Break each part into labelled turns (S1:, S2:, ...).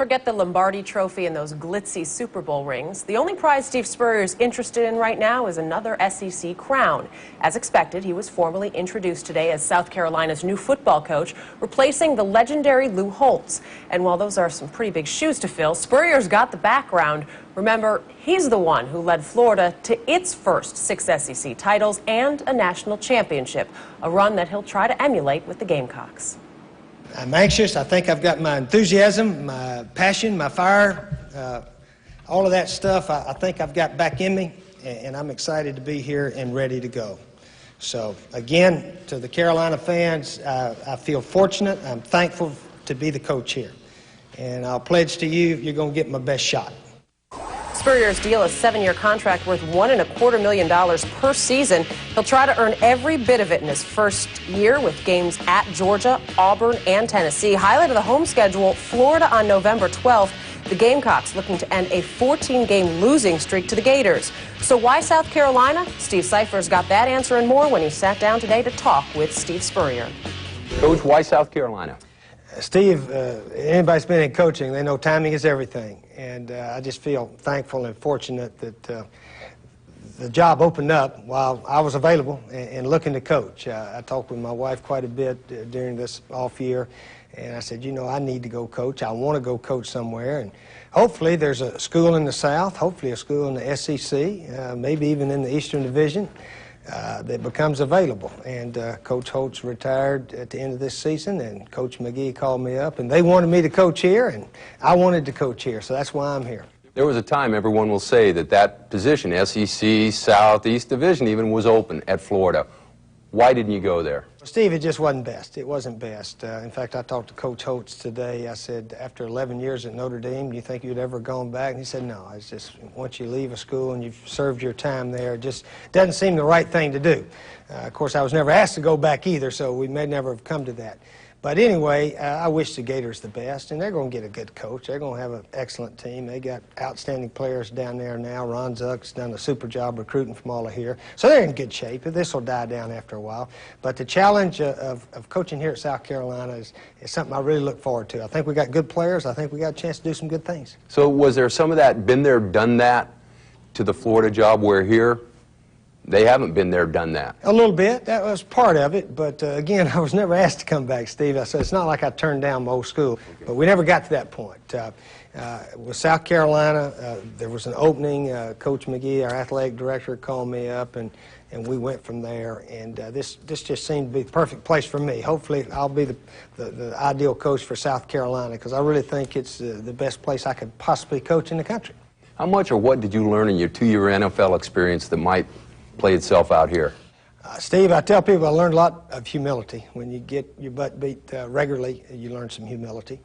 S1: Forget the Lombardi Trophy and those glitzy Super Bowl rings. The only prize Steve Spurrier is interested in right now is another SEC crown. As expected, he was formally introduced today as South Carolina's new football coach, replacing the legendary Lou Holtz. And while those are some pretty big shoes to fill, Spurrier's got the background. Remember, he's the one who led Florida to its first 6 SEC titles and a national championship, a run that he'll try to emulate with the Gamecocks.
S2: I'm anxious. I think I've got my enthusiasm, my passion, my fire, all of that stuff I think I've got back in me, and I'm excited to be here and ready to go. So, again, to the Carolina fans, I feel fortunate. I'm thankful to be the coach here. And I'll pledge to you, you're going to get my best shot.
S1: Spurrier's deal is a 7-year contract worth $1.25 million per season. He'll try to earn every bit of it in his first year with games at Georgia, Auburn, and Tennessee. Highlight of the home schedule, Florida on November 12th. The Gamecocks looking to end a 14-game losing streak to the Gators. So why South Carolina? Steve Spurrier's got that answer and more when he sat down today to talk with Steve Spurrier.
S3: Coach, why South Carolina?
S2: Steve, anybody's been in coaching, they know timing is everything. And I just feel thankful and fortunate that the job opened up while I was available and looking to coach. I talked with my wife quite a bit during this off year, and I said, you know, I need to go coach. I want to go coach somewhere. And hopefully there's a school in the South, hopefully a school in the SEC, maybe even in the Eastern Division. That becomes available. And Coach Holtz retired at the end of this season, and Coach McGee called me up, and they wanted me to coach here, and I wanted to coach here, so that's why I'm here.
S3: There was a time, everyone will say, that position, SEC, Southeast Division even, was open at Florida. Why didn't you go there?
S2: Steve, it just wasn't best. It wasn't best. In fact, I talked to Coach Holtz today. I said, after 11 years at Notre Dame, do you think you'd ever gone back? And he said, no. It's just once you leave a school and you've served your time there, it just doesn't seem the right thing to do. Of course, I was never asked to go back either, so we may never have come to that. But anyway, I wish the Gators the best, and they're going to get a good coach. They're going to have an excellent team. They got outstanding players down there now. Ron Zuck's done a super job recruiting from all of here. So they're in good shape. This will die down after a while. But the challenge of coaching here at South Carolina is something I really look forward to. I think we got good players. I think we got a chance to do some good things.
S3: So was there some of that, been there, done that, to the Florida job, where here they haven't been there, done that?
S2: A little bit. That was part of it. But, again, I was never asked to come back, Steve. I said, it's not like I turned down my old school. But we never got to that point. With South Carolina, there was an opening. Coach McGee, our athletic director, called me up, and we went from there. And this just seemed to be the perfect place for me. Hopefully, I'll be the ideal coach for South Carolina, because I really think it's the best place I could possibly coach in the country.
S3: How much or what did you learn in your 2-year NFL experience that might play itself out here?
S2: Steve, I tell people I learned a lot of humility. When you get your butt beat regularly, you learn some humility.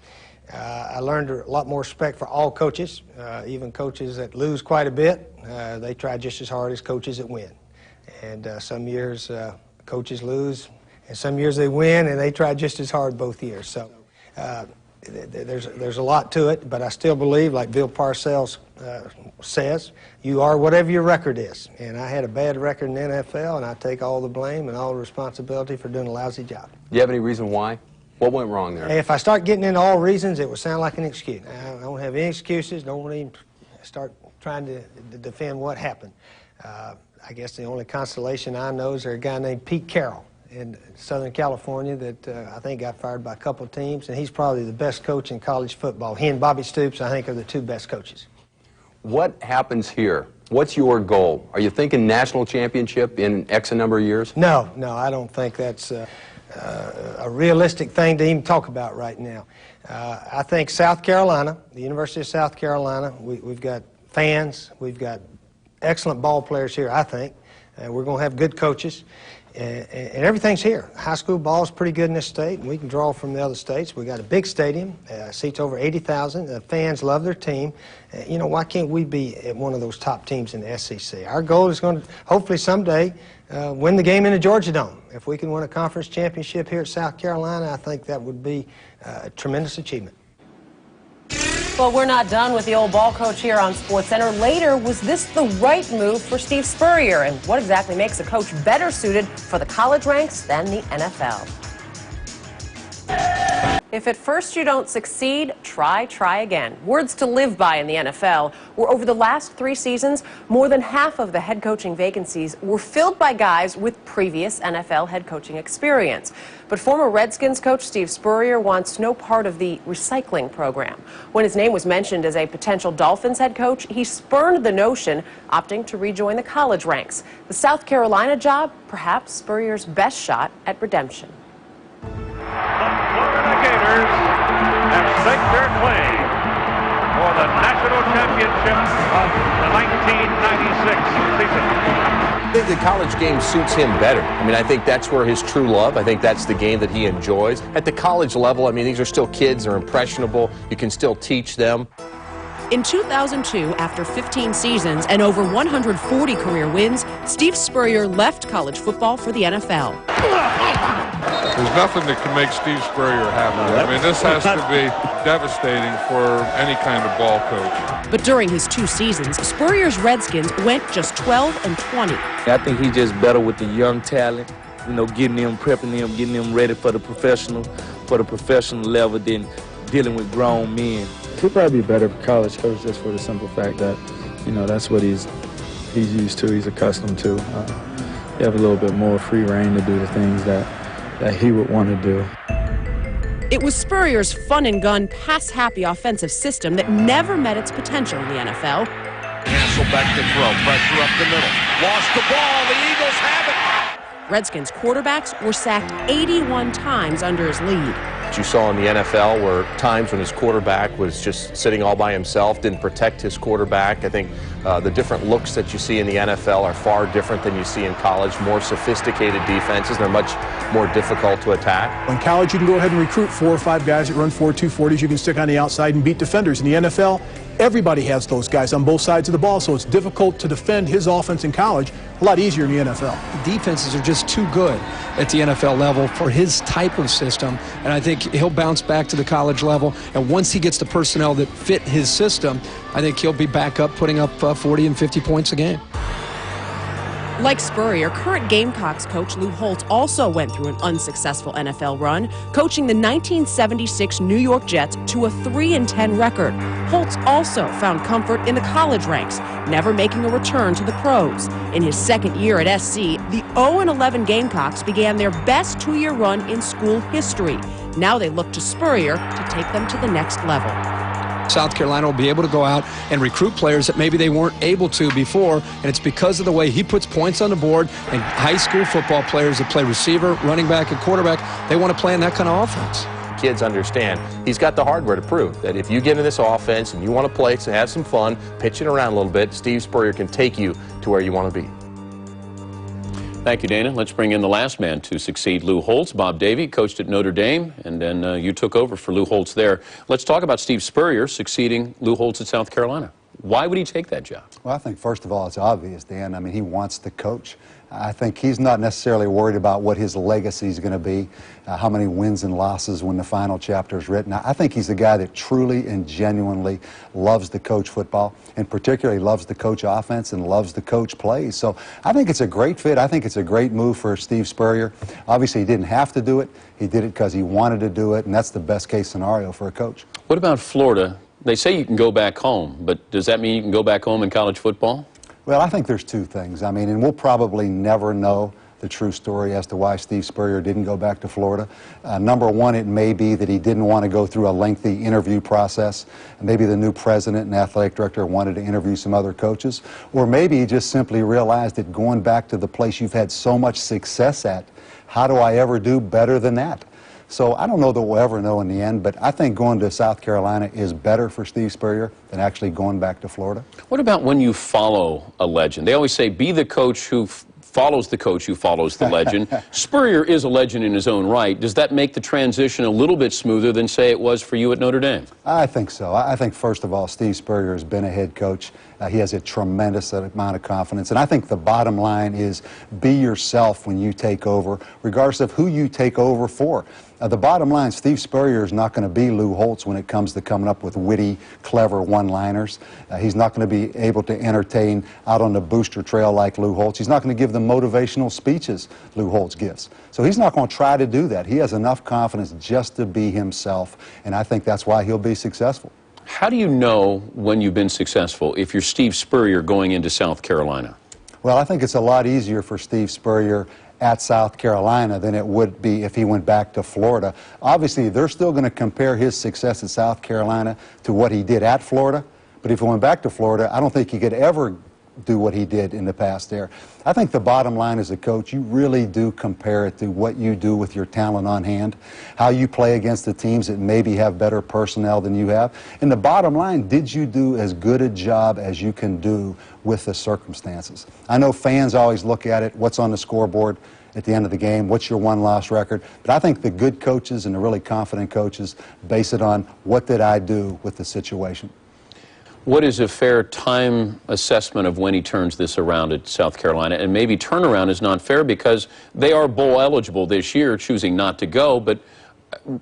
S2: I learned a lot more respect for all coaches, even coaches that lose quite a bit. They try just as hard as coaches that win. And some years coaches lose, and some years they win, and they try just as hard both years. So there's a lot to it, but I still believe, like Bill Parcells says, you are whatever your record is. And I had a bad record in the NFL, and I take all the blame and all the responsibility for doing a lousy job.
S3: Do you have any reason why? What went wrong there?
S2: If I start getting into all reasons, it would sound like an excuse. I don't have any excuses. Don't want to even start trying to defend what happened. I guess the only consolation I know is there's a guy named Pete Carroll in Southern California that I think got fired by a couple of teams, and he's probably the best coach in college football. He and Bobby Stoops, I think, are the 2 best coaches. What happens here? What's your goal? Are you thinking national championship in X number of years? No, I don't think that's a realistic thing to even talk about right now. I think South Carolina, the University of South Carolina, we've got fans, we've got excellent ball players here, I think. We're going to have good coaches. And everything's here. High school ball is pretty good in this state, and we can draw from the other states. We got a big stadium, seats over 80,000. The fans love their team. You know, why can't we be at one of those top teams in the SEC? Our goal is going to, hopefully someday, win the game in the Georgia Dome. If we can win a conference championship here at South Carolina, I think that would be a tremendous achievement.
S1: Well, we're not done with the old ball coach here on Sportscenter. Later, was this the right move for Steve Spurrier? And what exactly makes a coach better suited for the college ranks than the NFL? If at first you don't succeed, try again. Words to live by in the NFL, where over the last 3 seasons, more than half of the head coaching vacancies were filled by guys with previous NFL head coaching experience. But former Redskins coach Steve Spurrier wants no part of the recycling program. When his name was mentioned as a potential Dolphins head coach, he spurned the notion, opting to rejoin the college ranks. The South Carolina job, perhaps Spurrier's best shot at redemption.
S4: Gators have staked their claim for the national championship of the 1996 season.
S5: I think the college game suits him better. I mean, I think that's where his true love, I think that's the game that he enjoys. At the college level, I mean, these are still kids, they're impressionable, you can still teach them.
S1: In 2002, after 15 seasons and over 140 career wins, Steve Spurrier left college football for the NFL.
S6: There's nothing that can make Steve Spurrier happy. I mean, this has to be devastating for any kind of ball coach.
S1: But during his 2 seasons, Spurrier's Redskins went just 12-20.
S7: I think he's just better with the young talent, you know, getting them, prepping them, getting them ready for the professional level than dealing with grown men.
S8: He'll probably be better for college coach just for the simple fact that, you know, that's what he's used to, he's accustomed to. You have a little bit more free reign to do the things that he would want to do.
S1: It was Spurrier's fun-and-gun, pass-happy offensive system that never met its potential in the NFL.
S9: Cancel back to throw, pressure up the middle, lost the ball, the Eagles have it!
S1: Redskins quarterbacks were sacked 81 times under his lead.
S5: You saw in the NFL where times when his quarterback was just sitting all by himself, didn't protect his quarterback. I think the different looks that you see in the NFL are far different than you see in college. More sophisticated defenses, they're much more difficult to attack.
S10: In college, you can go ahead and recruit 4 or 5 guys that run 4.240s. You can stick on the outside and beat defenders. In the NFL, everybody has those guys on both sides of the ball, so it's difficult to defend his offense in college. A lot easier in the NFL.
S11: Defenses are just too good at the NFL level for his type of system, and I think he'll bounce back to the college level, and once he gets the personnel that fit his system, I think he'll be back up putting up 40 and 50 points a game.
S1: Like Spurrier, current Gamecocks coach Lou Holtz also went through an unsuccessful NFL run, coaching the 1976 New York Jets to a 3-10 record. Holtz also found comfort in the college ranks, never making a return to the pros. In his second year at SC, the 0-11 Gamecocks began their best 2-year run in school history. Now they look to Spurrier to take them to the next level.
S11: South Carolina will be able to go out and recruit players that maybe they weren't able to before, and it's because of the way he puts points on the board, and high school football players that play receiver, running back, and quarterback, they want to play in that kind of offense.
S5: Kids understand he's got the hardware to prove that if you get in this offense and you want to play to have some fun, pitch it around a little bit, Steve Spurrier can take you to where you want to be.
S12: Thank you, Dana. Let's bring in the last man to succeed Lou Holtz. Bob Davie coached at Notre Dame, and then you took over for Lou Holtz there. Let's talk about Steve Spurrier succeeding Lou Holtz at South Carolina. Why would he take that job?
S13: Well, I think, first of all, it's obvious, Dan. I mean, he wants to coach. I think he's not necessarily worried about what his legacy is going to be, how many wins and losses when the final chapter is written. I think he's a guy that truly and genuinely loves to coach football, and particularly loves to coach offense and loves to coach plays. So I think it's a great fit. I think it's a great move for Steve Spurrier. Obviously, he didn't have to do it. He did it because he wanted to do it, and that's the best case scenario for a coach.
S12: What about Florida? They say you can go back home, but does that mean you can go back home in college football?
S13: Well, I think there's 2 things. I mean, and we'll probably never know the true story as to why Steve Spurrier didn't go back to Florida. Number one, it may be that he didn't want to go through a lengthy interview process. Maybe the new president and athletic director wanted to interview some other coaches. Or maybe he just simply realized that going back to the place you've had so much success at, how do I ever do better than that? So I don't know that we'll ever know in the end, but I think going to South Carolina is better for Steve Spurrier than actually going back to Florida.
S12: What about when you follow a legend? They always say be the coach who follows the coach who follows the legend. Spurrier is a legend in his own right. Does that make the transition a little bit smoother than, say, it was for you at Notre Dame?
S13: I think so. I think, first of all, Steve Spurrier has been a head coach. He has a tremendous amount of confidence. And I think the bottom line is be yourself when you take over, regardless of who you take over for. The bottom line, Steve Spurrier is not going to be Lou Holtz when it comes to coming up with witty, clever one-liners. He's not going to be able to entertain out on the booster trail like Lou Holtz. He's not going to give the motivational speeches Lou Holtz gives. So he's not going to try to do that. He has enough confidence just to be himself, and I think that's why he'll be successful.
S12: How do you know when you've been successful if you're Steve Spurrier going into South Carolina?
S13: Well, I think it's a lot easier for Steve Spurrier at South Carolina than it would be if he went back to Florida. Obviously, they're still going to compare his success at South Carolina to what he did at Florida, but if he went back to Florida, I don't think he could ever do what he did in the past there. I think the bottom line as a coach, you really do compare it to what you do with your talent on hand, how you play against the teams that maybe have better personnel than you have. And the bottom line, did you do as good a job as you can do with the circumstances? I know fans always look at it, what's on the scoreboard at the end of the game, what's your one-loss record, but I think the good coaches and the really confident coaches base it on what did I do with the situation.
S12: What is a fair time assessment of when he turns this around at South Carolina? And maybe turnaround is not fair because they are bowl eligible this year, choosing not to go, but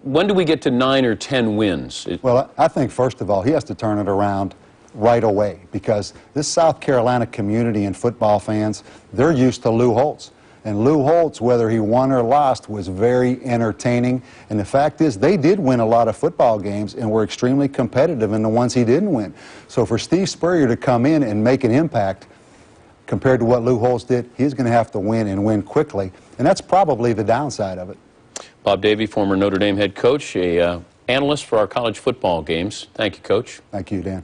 S12: when do we get to 9 or 10 wins?
S13: Well, I think first of all, he has to turn it around right away because this South Carolina community and football fans, they're used to Lou Holtz. And Lou Holtz, whether he won or lost, was very entertaining. And the fact is, they did win a lot of football games and were extremely competitive in the ones he didn't win. So for Steve Spurrier to come in and make an impact compared to what Lou Holtz did, he's going to have to win and win quickly. And that's probably the downside of it.
S12: Bob Davie, former Notre Dame head coach, analyst for our college football games. Thank you, Coach.
S13: Thank you, Dan.